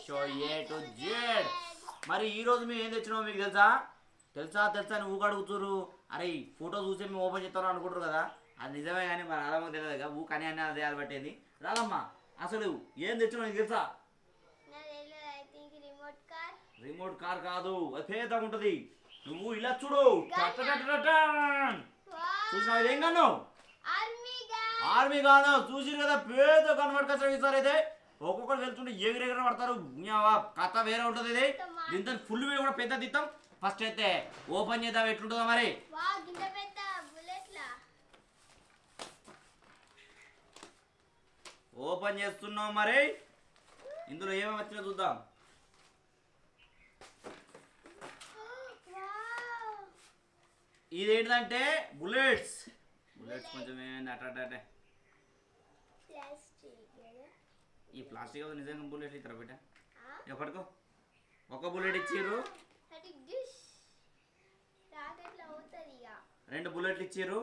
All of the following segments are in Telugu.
Show A to Z. మరి ఈరోజు మేము ఏం తెచ్చినామో మీకు తెలుసా తెలుసా నువ్వు అడుగుతురు. అరే ఫోటో చూసి మేము ఓపెన్ చేస్తాను అనుకుంటారు కదా, అది నిజమే కానీ మరి రాధమ్మకి తెలియదు కదా, ఊ కానీ అన్నీ అదే పట్టేది. రాధమ్మ అసలు ఏం తెచ్చినావు నీకు తెలుసా? రిమోట్ కార్ కాదు, అది పేదగా ఉంటుంది. నువ్వు ఇలా చూడు, చూసినావు ఇదేం కన్ను? ఆర్మీ కాదు, చూసిరు కదా పేద కన్వర్ట్ ఈసారి అయితే ఒక్కొక్కరు వెళ్తుంటే ఎగిరెగర పడతారు. కథ వేరే ఉంటుంది. ఇది దీంతో ఫుల్ వీడియో కూడా పెద్ద తీద్దాం. ఫస్ట్ అయితే ఓపెన్ చేద్దాం, ఎట్లుంటుందో మరి. ఓపెన్ చేస్తున్నాం మరి, ఇందులో ఏమేమి వచ్చినా చూద్దాం. ఇదేంటంటే బుల్లెట్స్ కొంచెం అట్టే ఈ ప్లాస్టిక్ నిజంగా బుల్లెట్ ఇస్తారా బిడ్డ? ఎప్పటికో ఒక బుల్లెట్ ఇచ్చిర్రు, 2 బుల్లెట్లు ఇచ్చిర్రు.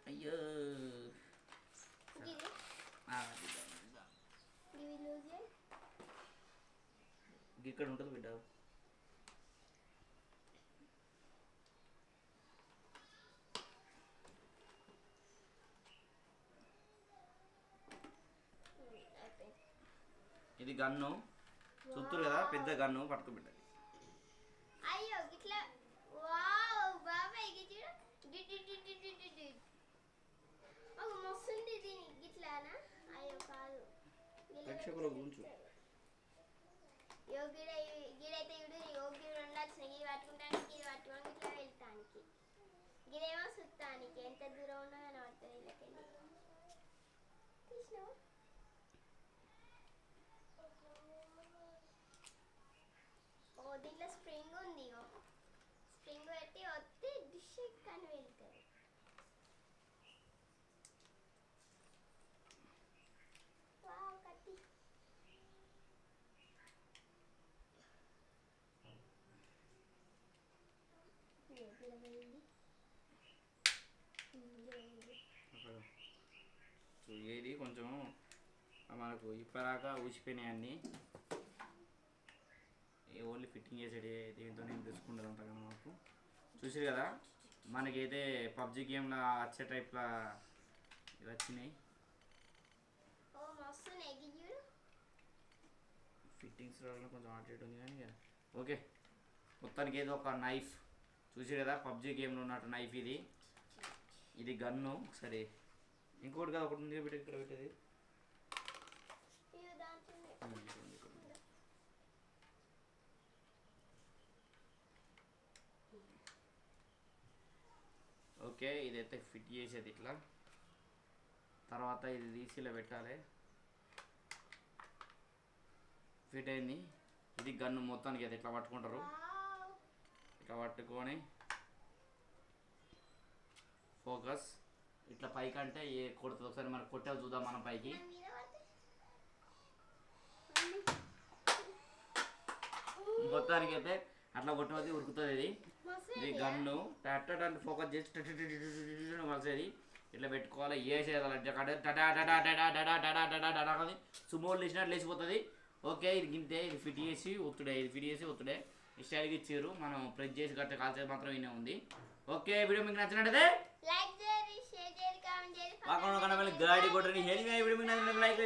అయ్యో ఇక్కడ ఉంటుంది బిడ్డ. ఇది గన్ను చూస్తురు కదా, పెద్ద గన్ను పట్టుకోబిడ్డ. ప్రేక్షకుల గుంచు గిరేమో సుత్తానికి ఎంత దూరం ఉన్నా కనబడుతుంది. వీళ్ళకెళ్ళి తీసినావు. ఓ దీంట్లో స్ప్రింగ్ ఉంది. స్ప్రింగ్ పెట్టి వస్తే డిష్ ఎక్కని వెళ్తారు. కత్తి ఏది కొంచెం మనకు ఇప్పటిదాకా ఊసిపోయినాయి అన్నీ. ఓన్లీ ఫిట్టింగ్ చేసేది దీంతో నేను తీసుకుంటాను అంతగా. మాకు చూసారు కదా, మనకైతే పబ్జి గేమ్లో వచ్చే టైప్లో ఇవి వచ్చినాయి. ఫిట్టింగ్స్ కొంచెం ఆర్డర్ ఉంది కానీ ఓకే. మొత్తానికి ఏదో ఒక నైఫ్ చూసారు కదా, పబ్జి గేమ్లో ఉన్నట్టు నైఫ్ ఇది. ఇది గన్ను. సరే ఇంకోటి కదా ఒకటి ఉంది బిడ్డ, ఇక్కడ పెట్టేది. ఓకే ఇదైతే ఫిట్ చేసేది ఇట్లా. తర్వాత ఇది తీసి ఇలా పెట్టాలి. ఫిట్ అయింది. ఇది గన్ను మొత్తానికి అయితే ఇట్లా పట్టుకుంటారు. ఇట్లా పట్టుకొని ఫోకస్ ఇట్లా పైకి అంటే ఏ కొడుతుంది. ఒకసారి మనం కొట్టే చూద్దాం మనం పైకి. మొత్తానికి అయితే అట్లా కొట్టవద్ది, ఉరుకుతుంది. ఇది గన్ను టట్ ఫోకస్ చేసి మలిసేది ఇట్లా పెట్టుకోవాలి. వేసేయాలి సుమోలు లేచినట్టు లేచిపోతుంది. ఓకే ఇది గింతే. ఇది ఫిట్ చేసి ఒత్తుడే, ఇది ఫిట్ చేసి ఒత్తుడే. ఈ స్టైల్కి ఇచ్చారు. మనం ప్రెస్ చేసి గట్ట కాల్చేది మాత్రం ఈయన ఉంది. ఓకే వీడియో మీకు నచ్చినట్టయితే గాడి కొట్టని వీడియో మీకు నచ్చినట్టు లైక్